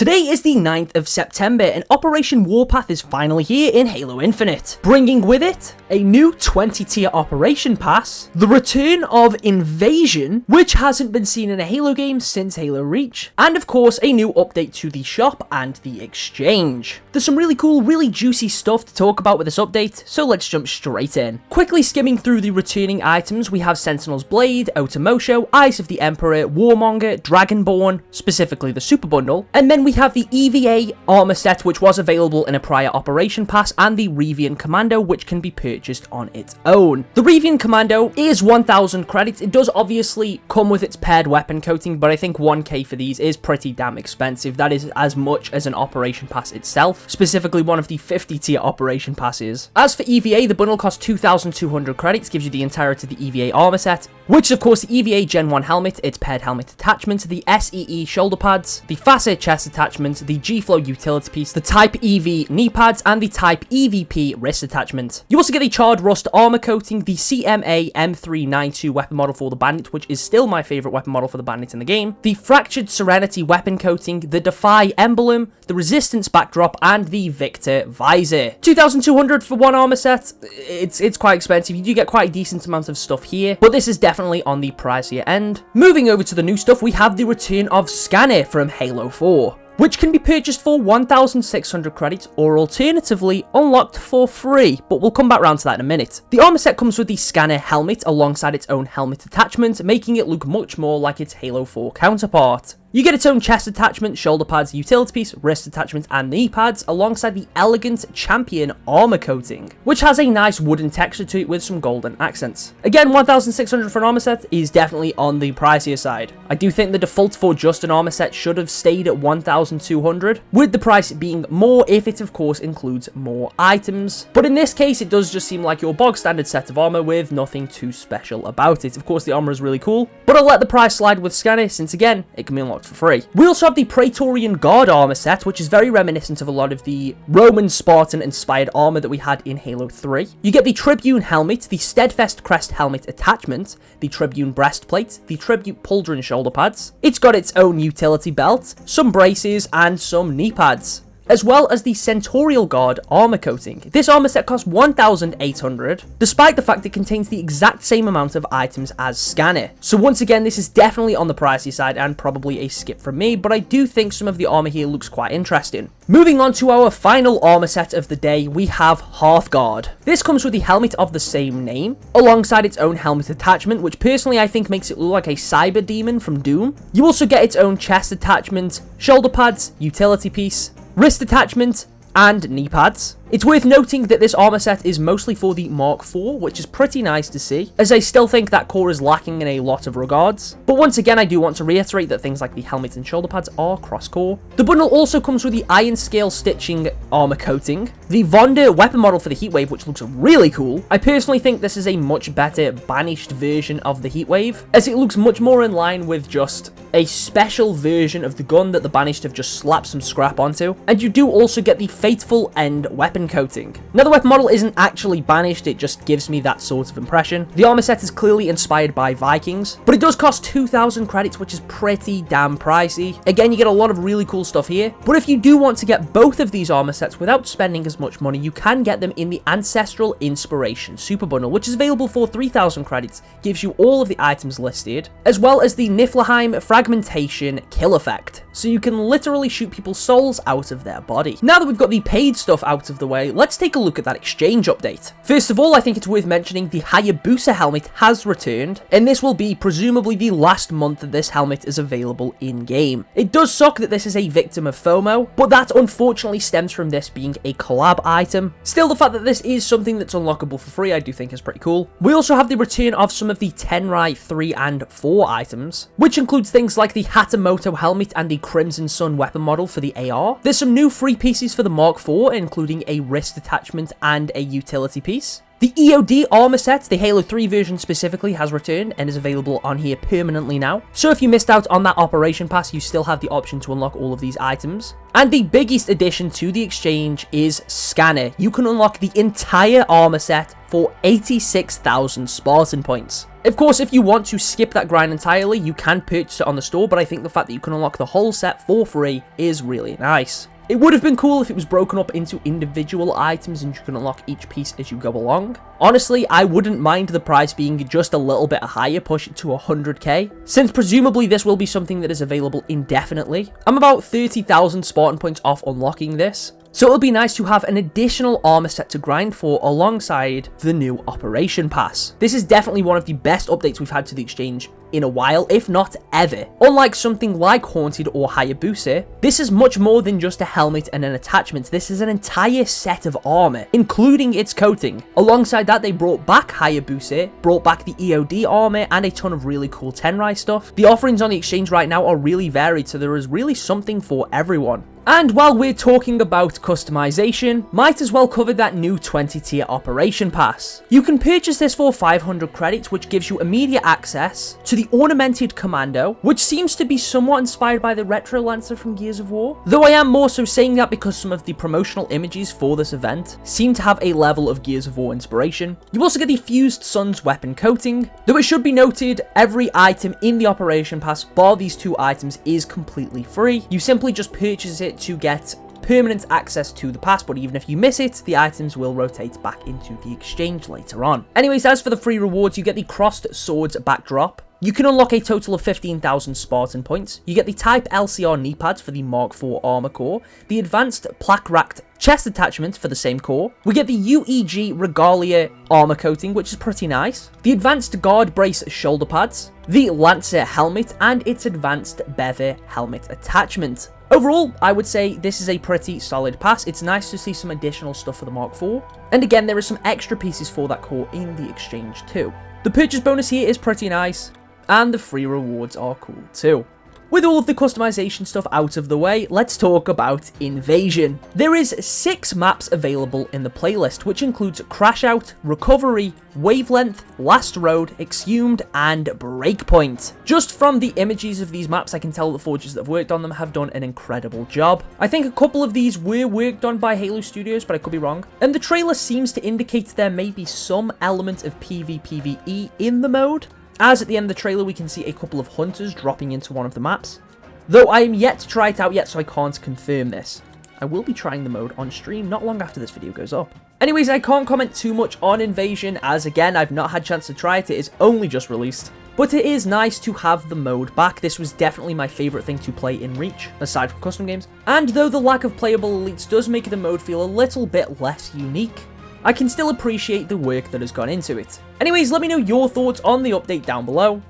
Today is the 9th of September and Operation Warpath is finally here in Halo Infinite, bringing with it a new 20 tier operation pass, the return of Invasion, which hasn't been seen in a Halo game since Halo Reach, and of course a new update to the shop and the exchange. There's some really cool, really juicy stuff to talk about with this update, so let's jump straight in. Quickly skimming through the returning items, we have Sentinel's Blade, Otomosho, Eyes of the Emperor, Warmonger, Dragonborn, specifically the Super Bundle, and then we have the EVA armor set, which was available in a prior operation pass, and the Revian Commando, which can be purchased on its own. The Revian Commando is 1000 credits. It does obviously come with its paired weapon coating, but I think 1k for these is pretty damn expensive. That is as much as an operation pass itself, specifically one of the 50 tier operation passes. As for EVA, the bundle costs 2200 credits, gives you the entirety of the EVA armor set, which is of course the EVA Gen 1 helmet, its paired helmet attachment, the SEE shoulder pads, the Facet chest attachment, the G-Flow utility piece, the Type EV knee pads, and the Type EVP wrist attachment. You also get the Charred Rust armor coating, the CMA M392 weapon model for the Bandit, which is still my favourite weapon model for the Bandit in the game, the Fractured Serenity weapon coating, the Defy emblem, the Resistance backdrop, and the Victor visor. 2200 for one armor set. It's quite expensive. You do get quite a decent amount of stuff here, but this is definitely on the pricier end. Moving over to the new stuff, we have the return of Scanner from Halo 4, which can be purchased for 1600 credits or alternatively unlocked for free, but we'll come back around to that in a minute. The armor set comes with the Scanner helmet alongside its own helmet attachment, making it look much more like its Halo 4 counterpart. You get its own chest attachment, shoulder pads, utility piece, wrist attachment, and knee pads, alongside the elegant Champion armor coating, which has a nice wooden texture to it with some golden accents. Again, 1600 for an armor set is definitely on the pricier side. I do think the default for just an armor set should have stayed at 1200, with the price being more if it of course includes more items. But in this case, it does just seem like your bog standard set of armor with nothing too special about it. Of course, the armor is really cool, but I'll let the price slide with Scanner since again, it can be unlocked for free. We also have the Praetorian Guard armor set, which is very reminiscent of a lot of the Roman Spartan inspired armor that we had in Halo 3. You get the Tribune helmet, the Steadfast crest helmet attachment, the Tribune breastplate, the Tribute pauldron shoulder pads. It's got its own utility belt, some braces, and some knee pads, as well as the Centaurial Guard armor coating. This armor set costs 1800, despite the fact it contains the exact same amount of items as Scanner. So once again, this is definitely on the pricey side and probably a skip from me, but I do think some of the armor here looks quite interesting. Moving on to our final armor set of the day, we have Hearthguard. This comes with the helmet of the same name, alongside its own helmet attachment, which personally I think makes it look like a cyber demon from Doom. You also get its own chest attachment, shoulder pads, utility piece, wrist attachment, and knee pads. It's worth noting that this armor set is mostly for the Mark IV, which is pretty nice to see, as I still think that core is lacking in a lot of regards. But once again, I do want to reiterate that things like the helmet and shoulder pads are cross-core. The bundle also comes with the Iron Scale Stitching armor coating, the Vonda weapon model for the Heatwave, which looks really cool. I personally think this is a much better banished version of the Heatwave, as it looks much more in line with just a special version of the gun that the Banished have just slapped some scrap onto. And you do also get the Fateful End weapon coating. Now, the weapon model isn't actually banished, it just gives me that sort of impression. The armor set is clearly inspired by Vikings, but it does cost 2000 credits, which is pretty damn pricey. Again, you get a lot of really cool stuff here, but if you do want to get both of these armor sets without spending as much money, you can get them in the Ancestral Inspiration Super Bundle, which is available for 3000 credits, gives you all of the items listed, as well as the Niflheim Fragmentation Kill Effect, so you can literally shoot people's souls out of their body. Now that we've got the paid stuff out of the way, let's take a look at that exchange update. First of all, I think it's worth mentioning the Hayabusa Helmet has returned, and this will be presumably the last month that this helmet is available in-game. It does suck that this is a victim of FOMO, but that unfortunately stems from this being a collab item. Still, the fact that this is something that's unlockable for free, I do think is pretty cool. We also have the return of some of the Tenrai 3 and 4 items, which includes things like the Hatamoto helmet and the Crimson Sun weapon model for the AR. There's some new free pieces for the Mark IV, including a wrist attachment and a utility piece. The EOD armor set, the Halo 3 version specifically, has returned and is available on here permanently now. So if you missed out on that operation pass, you still have the option to unlock all of these items. And the biggest addition to the exchange is Scanner. You can unlock the entire armor set for 86,000 Spartan points. Of course, if you want to skip that grind entirely, you can purchase it on the store, but I think the fact that you can unlock the whole set for free is really nice. It would have been cool if it was broken up into individual items and you can unlock each piece as you go along. Honestly, I wouldn't mind the price being just a little bit higher, push it to 100k, since presumably this will be something that is available indefinitely. I'm about 30,000 Spartan points off unlocking this, so it'll be nice to have an additional armor set to grind for alongside the new Operation Pass. This is definitely one of the best updates we've had to the exchange in a while, if not ever. Unlike something like Haunted or Hayabusa, this is much more than just a helmet and an attachment. This is an entire set of armor, including its coating. Alongside that, they brought back Hayabusa, brought back the EOD armor, and a ton of really cool Tenrai stuff. The offerings on the exchange right now are really varied, so there is really something for everyone. And while we're talking about customization, might as well cover that new 20 tier Operation Pass. You can purchase this for 500 credits, which gives you immediate access to the Ornamented Commando, which seems to be somewhat inspired by the Retro Lancer from Gears of War. Though I am more so saying that because some of the promotional images for this event seem to have a level of Gears of War inspiration. You also get the Fused Sun's weapon coating, though it should be noted every item in the Operation Pass, bar these two items, is completely free. You simply just purchase it to get permanent access to the pass, but even if you miss it, the items will rotate back into the exchange later on. Anyways, as for the free rewards, you get the Crossed Swords backdrop. You can unlock a total of 15,000 Spartan points. You get the Type LCR knee pads for the Mark IV armor core, the Advanced Plaque-Racked chest attachment for the same core. We get the UEG Regalia armor coating, which is pretty nice. The Advanced Guard Brace shoulder pads, the Lancer helmet, and its Advanced Bever helmet attachment. Overall, I would say this is a pretty solid pass. It's nice to see some additional stuff for the Mark IV. And again, there are some extra pieces for that core in the exchange too. The purchase bonus here is pretty nice, and the free rewards are cool too. With all of the customization stuff out of the way, let's talk about Invasion. There is 6 maps available in the playlist, which includes Crash Out, Recovery, Wavelength, Last Road, Exhumed, and Breakpoint. Just from the images of these maps, I can tell the forgers that have worked on them have done an incredible job. I think a couple of these were worked on by Halo Studios, but I could be wrong. And the trailer seems to indicate there may be some element of PvPvE in the mode, as at the end of the trailer we can see a couple of hunters dropping into one of the maps. Though I am yet to try it out yet, so I can't confirm this. I will be trying the mode on stream not long after this video goes up. Anyways, I can't comment too much on Invasion, as again, I've not had a chance to try it. It is only just released. But it is nice to have the mode back. This was definitely my favourite thing to play in Reach, aside from custom games. And though the lack of playable elites does make the mode feel a little bit less unique, I can still appreciate the work that has gone into it. Anyways, let me know your thoughts on the update down below.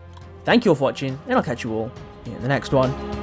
Thank you all for watching, and I'll catch you all in the next one.